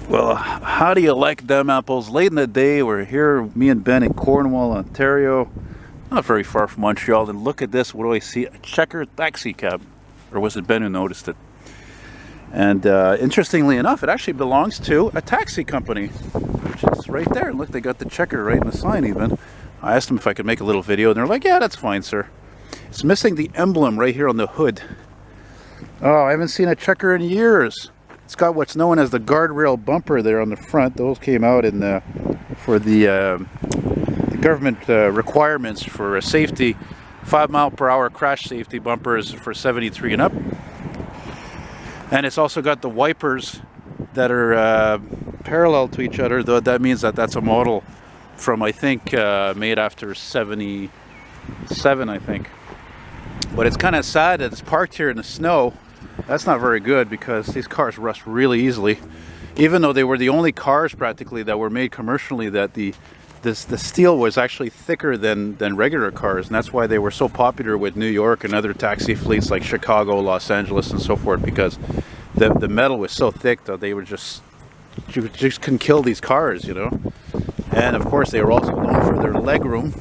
Well, how do you like them apples? Late in the day, we're here, me and Ben in Cornwall, Ontario, not very far from Montreal, and look at this. What do I see? A checkered taxi cab. Or was it Ben who noticed it? And interestingly enough, it actually belongs to a taxi company, which is right there. Look, they got the checker right in the sign even. I asked them if I could make a little video, and they're like, yeah, that's fine, sir. It's missing the emblem right here on the hood. Oh, I haven't seen a checker in years. It's got what's known as the guardrail bumper there on the front. Those came out in for the government requirements for safety, 5 mile per hour crash safety bumpers for 73 and up. And it's also got the wipers that are parallel to each other. Though that means that that's a model from, I think, made after 77, I think. But it's kind of sad that it's parked here in the snow. That's not very good because these cars rust really easily. Even though they were the only cars practically that were made commercially that the steel was actually thicker than regular cars, and that's why they were so popular with New York and other taxi fleets like Chicago, Los Angeles, and so forth, because the metal was so thick that they were just, you just couldn't kill these cars, you know. And of course they were also known for their legroom.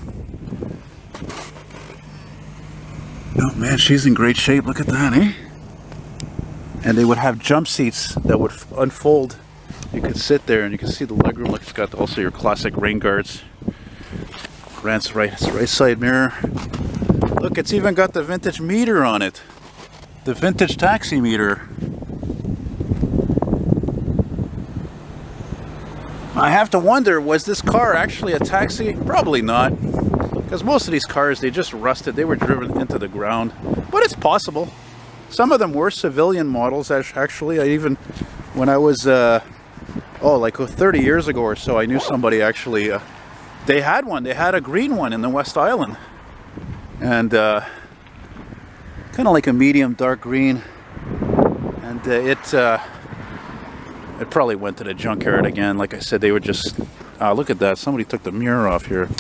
Oh man, she's in great shape. Look at that, eh? And they would have jump seats that would unfold. You could sit there and you can see the legroom. Look, it's got also your classic rain guards. It's right side mirror. Look, it's even got the vintage meter on it. The vintage taxi meter. I have to wonder, was this car actually a taxi? Probably not. Because most of these cars, they just rusted. They were driven into the ground. But it's possible. Some of them were civilian models, actually. I even, when I was, like 30 years ago or so, I knew somebody actually, they had one. They had a green one in the West Island. And kind of like a medium dark green. And it probably went to the junkyard again. Like I said, they were just, look at that. Somebody took the mirror off here.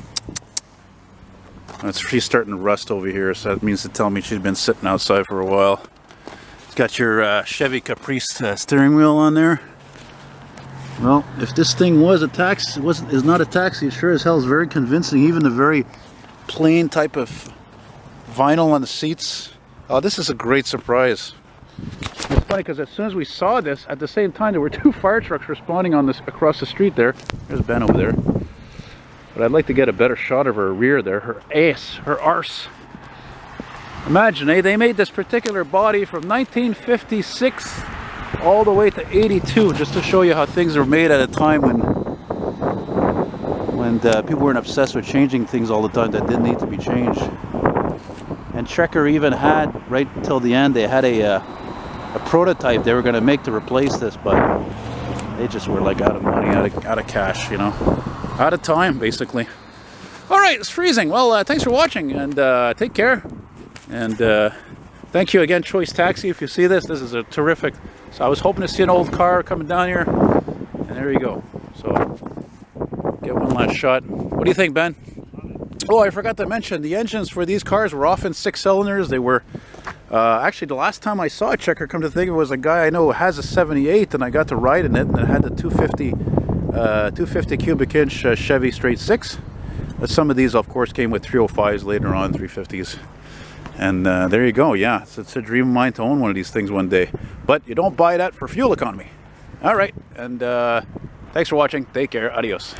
She's starting to rust over here, so that means to tell me she's been sitting outside for a while. It's got your Chevy Caprice steering wheel on there. Well, if this thing was a taxi, is not a taxi, it sure as hell is very convincing. Even the very plain type of vinyl on the seats. Oh, this is a great surprise. It's funny because as soon as we saw this, at the same time there were 2 fire trucks responding on this across the street there. There's Ben over there. But I'd like to get a better shot of her rear there, her ace, her arse. Imagine, they made this particular body from 1956 all the way to 82, just to show you how things were made at a time when people weren't obsessed with changing things all the time that didn't need to be changed. And Trekker even had, right until the end, they had a prototype they were going to make to replace this, but they just were like out of money, out of cash, you know. Out of time, basically. All right, it's freezing. Well, thanks for watching, and take care. And thank you again, Choice Taxi. If you see this, this is a terrific. So I was hoping to see an old car coming down here, and there you go. So get one last shot. What do you think, Ben? Oh, I forgot to mention the engines for these cars were often 6 cylinders. They were actually the last time I saw a checker, come to think of it, was a guy I know who has a 78, and I got to ride in it, and it had the 250 cubic inch Chevy straight 6, but some of these of course came with 305s later on, 350s, and there you go. Yeah, it's a dream of mine to own one of these things one day, but you don't buy that for fuel economy. All right, and thanks for watching. Take care. Adios.